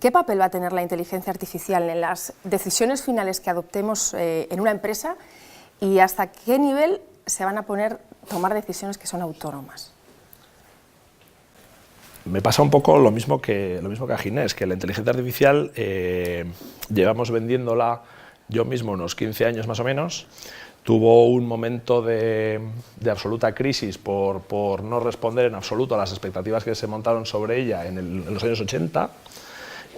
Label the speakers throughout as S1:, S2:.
S1: ¿Qué papel va a tener la inteligencia artificial en las decisiones finales que adoptemos en una empresa y hasta qué nivel se van a tomar decisiones que son autónomas?
S2: Me pasa un poco lo mismo que a Ginés, que la inteligencia artificial llevamos vendiéndola yo mismo unos 15 años más o menos. Tuvo un momento de absoluta crisis por no responder en absoluto a las expectativas que se montaron sobre ella en los años 80,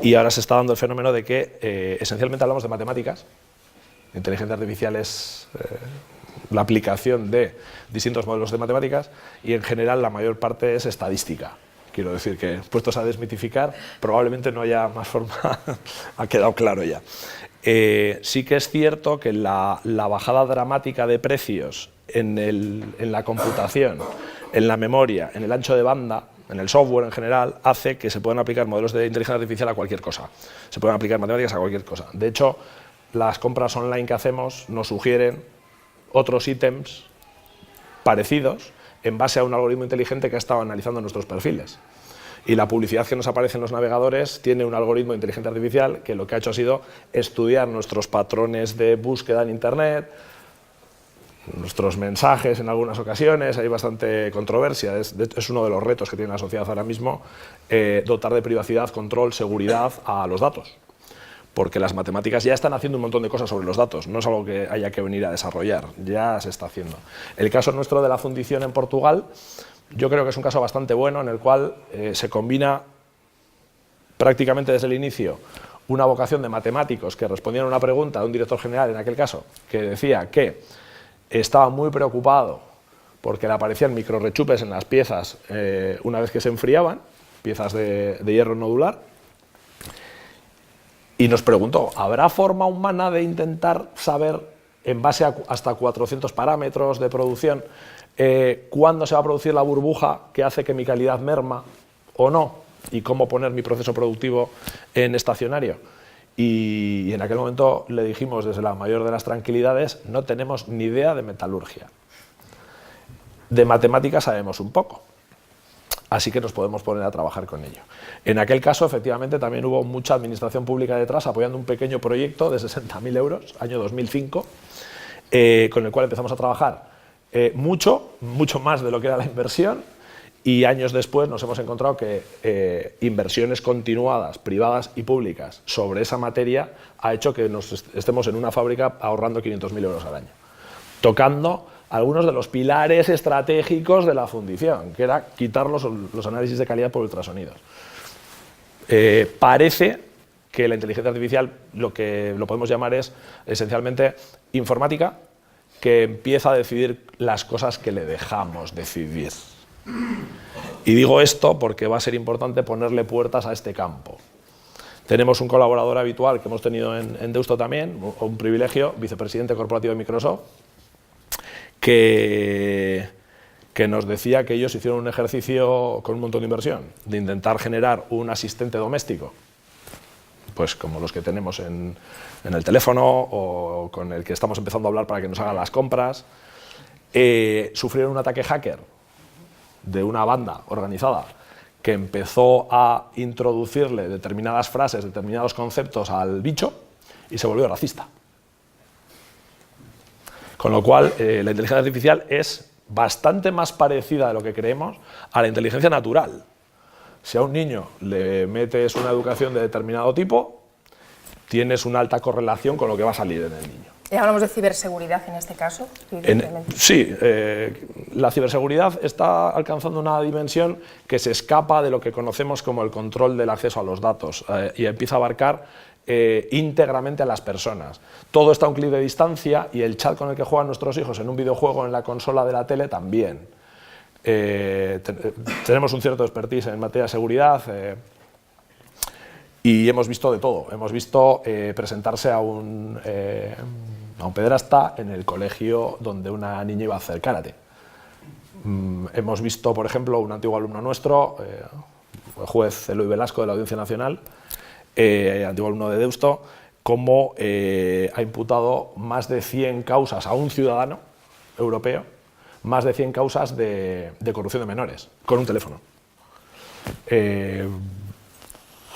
S2: y ahora se está dando el fenómeno de que esencialmente hablamos de matemáticas. Inteligencia artificial es la aplicación de distintos modelos de matemáticas y en general la mayor parte es estadística. Quiero decir que, puestos a desmitificar, probablemente no haya más forma, ha quedado claro ya. Sí que es cierto que la bajada dramática de precios en la computación, en la memoria, en el ancho de banda, en el software en general, hace que se puedan aplicar modelos de inteligencia artificial a cualquier cosa. Se pueden aplicar matemáticas a cualquier cosa. De hecho, las compras online que hacemos nos sugieren otros ítems parecidos en base a un algoritmo inteligente que ha estado analizando nuestros perfiles. Y la publicidad que nos aparece en los navegadores tiene un algoritmo de inteligencia artificial que lo que ha hecho ha sido estudiar nuestros patrones de búsqueda en Internet, nuestros mensajes en algunas ocasiones. Hay bastante controversia, es uno de los retos que tiene la sociedad ahora mismo, dotar de privacidad, control, seguridad a los datos. Porque las matemáticas ya están haciendo un montón de cosas sobre los datos, no es algo que haya que venir a desarrollar, ya se está haciendo. El caso nuestro de la fundición en Portugal, yo creo que es un caso bastante bueno en el cual se combina prácticamente desde el inicio una vocación de matemáticos que respondían a una pregunta de un director general en aquel caso, que decía que estaba muy preocupado porque le aparecían microrrechupes en las piezas una vez que se enfriaban, piezas de hierro nodular. Y nos preguntó, ¿habrá forma humana de intentar saber, en base a hasta 400 parámetros de producción, cuándo se va a producir la burbuja que hace que mi calidad merma o no? ¿Y cómo poner mi proceso productivo en estacionario? Y en aquel momento le dijimos, desde la mayor de las tranquilidades, no tenemos ni idea de metalurgia. De matemáticas sabemos un poco. Así que nos podemos poner a trabajar con ello. En aquel caso, efectivamente, también hubo mucha administración pública detrás apoyando un pequeño proyecto de 60.000 euros, año 2005, con el cual empezamos a trabajar mucho más de lo que era la inversión, y años después nos hemos encontrado que inversiones continuadas, privadas y públicas, sobre esa materia ha hecho que estemos en una fábrica ahorrando 500.000 euros al año, tocando algunos de los pilares estratégicos de la fundición, que era quitar los análisis de calidad por ultrasonidos. Parece que la inteligencia artificial lo que lo podemos llamar es esencialmente informática que empieza a decidir las cosas que le dejamos decidir. Y digo esto porque va a ser importante ponerle puertas a este campo. Tenemos un colaborador habitual que hemos tenido en Deusto también, un privilegio, vicepresidente corporativo de Microsoft, que nos decía que ellos hicieron un ejercicio con un montón de inversión, de intentar generar un asistente doméstico, pues como los que tenemos en el teléfono o con el que estamos empezando a hablar para que nos hagan las compras. Sufrieron un ataque hacker de una banda organizada que empezó a introducirle determinadas frases, determinados conceptos al bicho y se volvió racista. Con lo cual, la inteligencia artificial es bastante más parecida de lo que creemos a la inteligencia natural. Si a un niño le metes una educación de determinado tipo, tienes una alta correlación con lo que va a salir en el niño.
S1: ¿Y hablamos de ciberseguridad en este caso?
S2: Sí, la ciberseguridad está alcanzando una dimensión que se escapa de lo que conocemos como el control del acceso a los datos y empieza a abarcar íntegramente a las personas. Todo está a un clic de distancia y el chat con el que juegan nuestros hijos en un videojuego en la consola de la tele también. Tenemos un cierto expertise en materia de seguridad y hemos visto de todo. Hemos visto presentarse a un pederasta en el colegio donde una niña iba a hacer karate. Hemos visto, por ejemplo, un antiguo alumno nuestro, el juez Eloy Velasco de la Audiencia Nacional, antiguo alumno de Deusto, cómo ha imputado más de 100 causas a un ciudadano europeo, más de 100 causas de corrupción de menores, con un teléfono.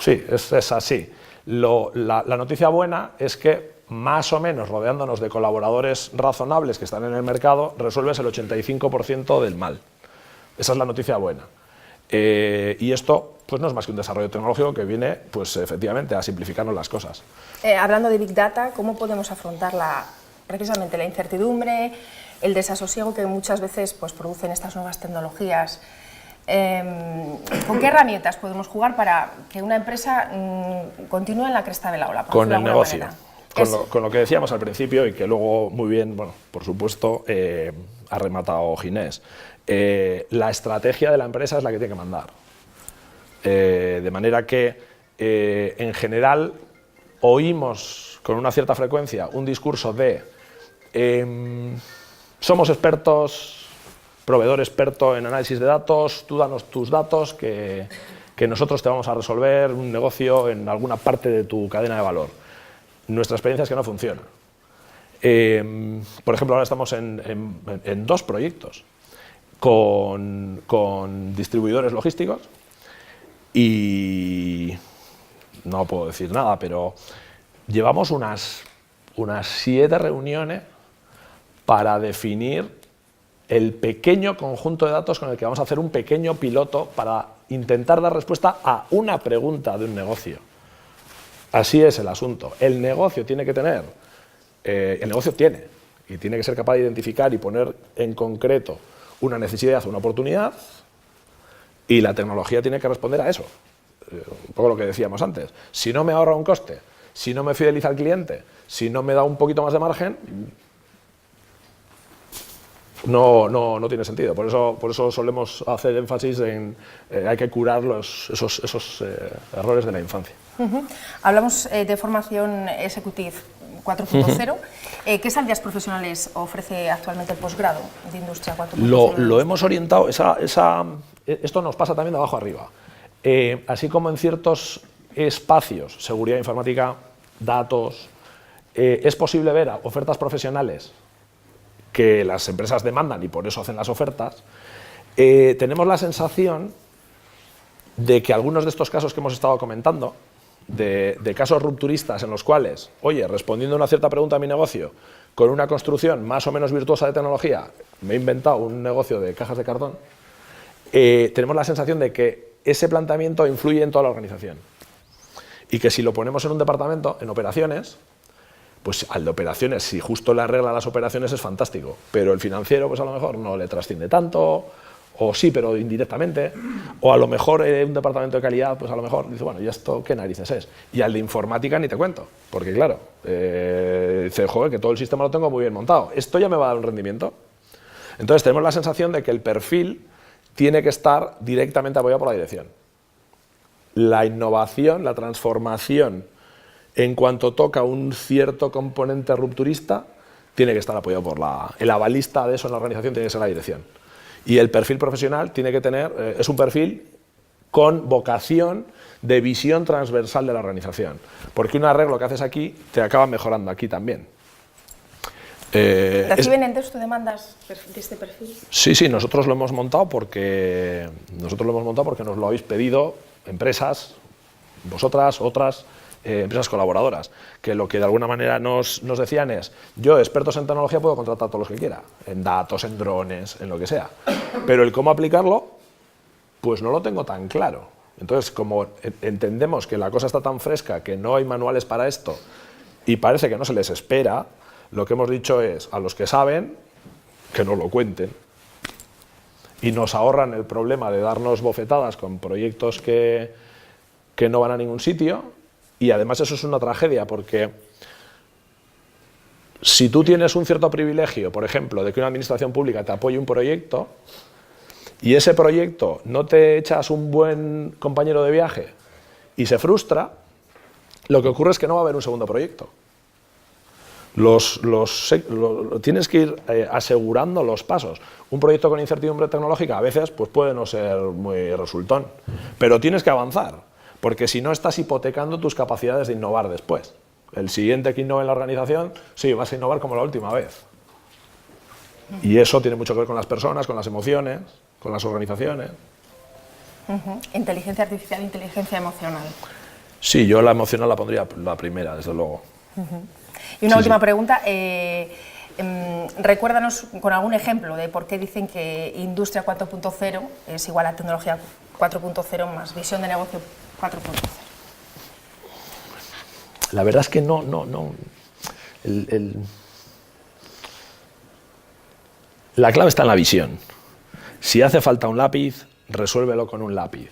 S2: Sí, es así. La noticia buena es que más o menos rodeándonos de colaboradores razonables que están en el mercado, resuelves el 85% del mal. Esa es la noticia buena. Y esto pues no es más que un desarrollo tecnológico que viene pues efectivamente a simplificarnos las cosas.
S1: Hablando de Big Data, ¿cómo podemos afrontar precisamente la incertidumbre, el desasosiego que muchas veces pues, producen estas nuevas tecnologías? ¿Con qué herramientas podemos jugar para que una empresa continúe en la cresta de la ola?
S2: Con el negocio, con lo que decíamos al principio y que luego muy bien, bueno, por supuesto, ha rematado Ginés. La estrategia de la empresa es la que tiene que mandar. De manera que, en general, oímos con una cierta frecuencia un discurso de somos expertos, proveedor experto en análisis de datos, tú danos tus datos que nosotros te vamos a resolver un negocio en alguna parte de tu cadena de valor. Nuestra experiencia es que no funciona. Por ejemplo, ahora estamos en 2 proyectos con distribuidores logísticos y no puedo decir nada, pero llevamos unas 7 reuniones para definir el pequeño conjunto de datos con el que vamos a hacer un pequeño piloto para intentar dar respuesta a una pregunta de un negocio. Así es el asunto. El negocio tiene que tener, y tiene que ser capaz de identificar y poner en concreto una necesidad o una oportunidad, y la tecnología tiene que responder a eso. Un poco lo que decíamos antes. Si no me ahorra un coste, si no me fideliza al cliente, si no me da un poquito más de margen, no tiene sentido. Por eso solemos hacer énfasis en hay que curar esos errores de la infancia.
S1: Hablamos de formación Executive 4.0. ¿Qué salidas profesionales ofrece actualmente el posgrado de Industria 4.0?
S2: Lo hemos orientado, esto nos pasa también de abajo arriba. Así como en ciertos espacios, seguridad informática, datos, es posible ver ofertas profesionales que las empresas demandan y por eso hacen las ofertas, tenemos la sensación de que algunos de estos casos que hemos estado comentando, de casos rupturistas en los cuales, oye, respondiendo a una cierta pregunta a mi negocio, con una construcción más o menos virtuosa de tecnología, me he inventado un negocio de cajas de cartón, tenemos la sensación de que ese planteamiento influye en toda la organización. Y que si lo ponemos en un departamento, en operaciones, pues al de operaciones, si justo le arregla las operaciones es fantástico, pero el financiero pues a lo mejor no le trasciende tanto, o sí, pero indirectamente, o a lo mejor un departamento de calidad, pues a lo mejor dice, bueno, ¿y esto qué narices es? Y al de informática ni te cuento, porque claro, dice, joder, que todo el sistema lo tengo muy bien montado, ¿esto ya me va a dar un rendimiento? Entonces tenemos la sensación de que el perfil tiene que estar directamente apoyado por la dirección. La innovación, la transformación, en cuanto toca un cierto componente rupturista, tiene que estar apoyado por el avalista de eso en la organización tiene que ser la dirección. Y el perfil profesional tiene que tener, es un perfil con vocación de visión transversal de la organización. Porque un arreglo que haces aquí te acaba mejorando aquí también.
S1: ¿Reciben entonces tu demandas de este perfil?
S2: Sí, nosotros lo hemos montado porque nos lo habéis pedido empresas, vosotras, otras, empresas colaboradoras, que lo que de alguna manera nos decían es, yo expertos en tecnología puedo contratar a todos los que quiera, en datos, en drones, en lo que sea, pero el cómo aplicarlo, pues no lo tengo tan claro. Entonces, como entendemos que la cosa está tan fresca, que no hay manuales para esto, y parece que no se les espera, lo que hemos dicho es, a los que saben, que nos lo cuenten, y nos ahorran el problema de darnos bofetadas con proyectos que no van a ningún sitio. Y además eso es una tragedia porque si tú tienes un cierto privilegio, por ejemplo, de que una administración pública te apoye un proyecto y ese proyecto no te echas un buen compañero de viaje y se frustra, lo que ocurre es que no va a haber un segundo proyecto. Tienes que ir asegurando los pasos. Un proyecto con incertidumbre tecnológica a veces pues puede no ser muy resultón, pero tienes que avanzar. Porque si no estás hipotecando tus capacidades de innovar después. El siguiente que innove en la organización, sí, vas a innovar como la última vez. Y eso tiene mucho que ver con las personas, con las emociones, con las organizaciones.
S1: Inteligencia artificial, inteligencia emocional.
S2: Sí, yo la emocional la pondría la primera, desde luego.
S1: Y una
S2: Sí,
S1: última
S2: sí.
S1: pregunta. Recuérdanos con algún ejemplo de por qué dicen que Industria 4.0 es igual a tecnología 4.0 más visión de negocio 4.0.
S2: La verdad es que no. La clave está en la visión. Si hace falta un lápiz, resuélvelo con un lápiz.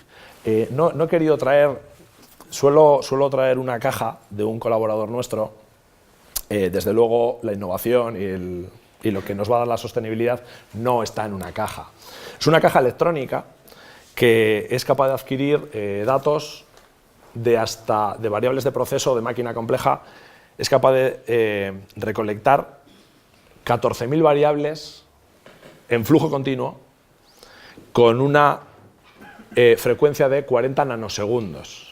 S2: No he querido traer, suelo traer una caja de un colaborador nuestro. Desde luego, la innovación y lo que nos va a dar la sostenibilidad no está en una caja. Es una caja electrónica que es capaz de adquirir datos de variables de proceso de máquina compleja. Es capaz de recolectar 14.000 variables en flujo continuo con una frecuencia de 40 nanosegundos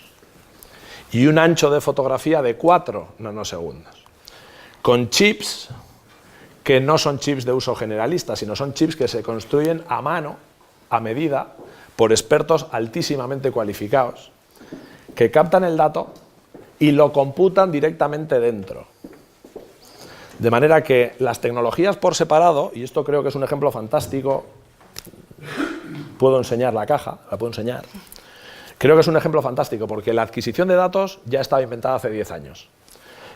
S2: y un ancho de fotografía de 4 nanosegundos, con chips que no son chips de uso generalista, sino son chips que se construyen a mano, a medida, por expertos altísimamente cualificados, que captan el dato y lo computan directamente dentro. De manera que las tecnologías por separado, y esto creo que es un ejemplo fantástico, puedo enseñar la caja, la puedo enseñar, creo que es un ejemplo fantástico porque la adquisición de datos ya estaba inventada hace 10 años.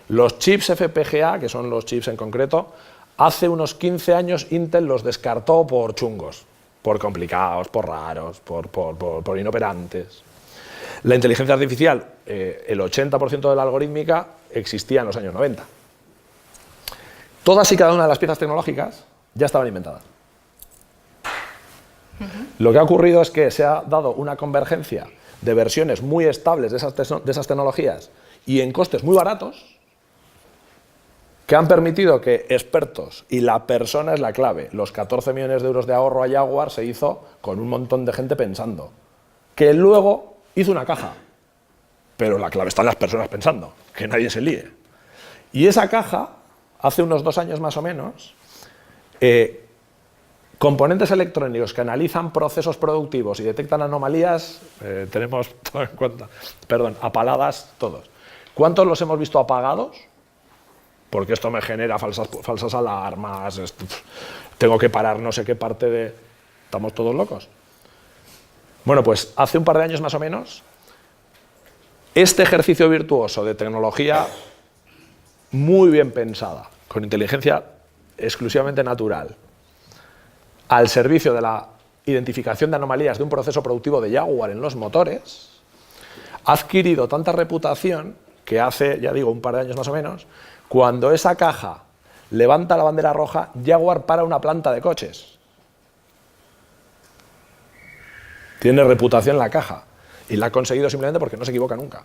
S2: Los chips FPGA, que son los chips en concreto, hace unos 15 años Intel los descartó por chungos, por complicados, por raros, por inoperantes. La inteligencia artificial, el 80% de la algorítmica existía en los años 90. Todas y cada una de las piezas tecnológicas ya estaban inventadas. Lo que ha ocurrido es que se ha dado una convergencia de versiones muy estables de esas tecnologías y en costes muy baratos, que han permitido que expertos, y la persona es la clave, los 14 millones de euros de ahorro a Jaguar se hizo con un montón de gente pensando, que luego hizo una caja, pero la clave está en las personas pensando, que nadie se líe. Y esa caja, hace unos 2 años más o menos, componentes electrónicos que analizan procesos productivos y detectan anomalías, tenemos todo en cuenta, apagadas todos. ¿Cuántos los hemos visto apagados? Porque esto me genera falsas alarmas, tengo que parar no sé qué parte de... ¿Estamos todos locos? Bueno, pues hace un par de años más o menos, este ejercicio virtuoso de tecnología muy bien pensada, con inteligencia exclusivamente natural, al servicio de la identificación de anomalías de un proceso productivo de Jaguar en los motores, ha adquirido tanta reputación que hace, ya digo, un par de años más o menos, cuando esa caja levanta la bandera roja, Jaguar para una planta de coches. Tiene reputación la caja y la ha conseguido simplemente porque no se equivoca nunca.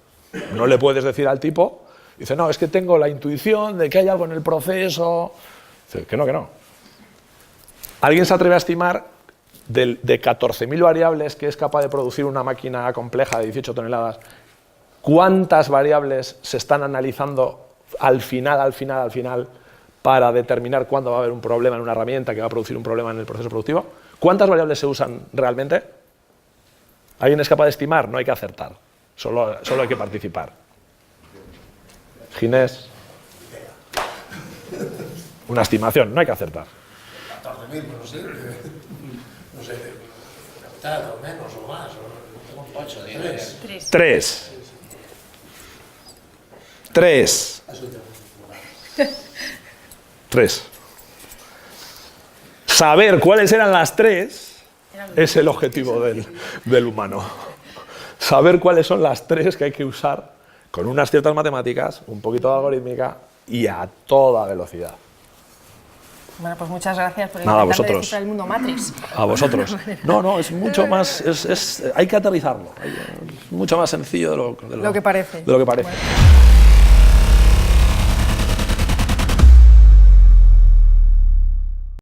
S2: No le puedes decir al tipo, dice, no, es que tengo la intuición de que hay algo en el proceso. Dice, que no. ¿Alguien se atreve a estimar de 14.000 variables que es capaz de producir una máquina compleja de 18 toneladas, cuántas variables se están analizando al final, para determinar cuándo va a haber un problema en una herramienta que va a producir un problema en el proceso productivo? ¿Cuántas variables se usan realmente? ¿Alguien es capaz de estimar? No hay que acertar, solo hay que participar. Ginés. Una estimación, no hay que acertar.
S3: 14.000, no sé, la mitad o menos o más, o 8, 10.
S2: 3. 3. Saber cuáles eran las 3 es el objetivo del humano. Saber cuáles son las 3 que hay que usar con unas ciertas matemáticas, un poquito de algorítmica y a toda velocidad.
S1: Bueno, pues muchas gracias por
S2: Nada,
S1: intentar
S2: vosotros.
S1: descifrar el mundo Matrix.
S2: A vosotros. No, es mucho más, hay que aterrizarlo. Es mucho más sencillo de lo
S1: que parece.
S2: De lo que parece.
S1: Bueno.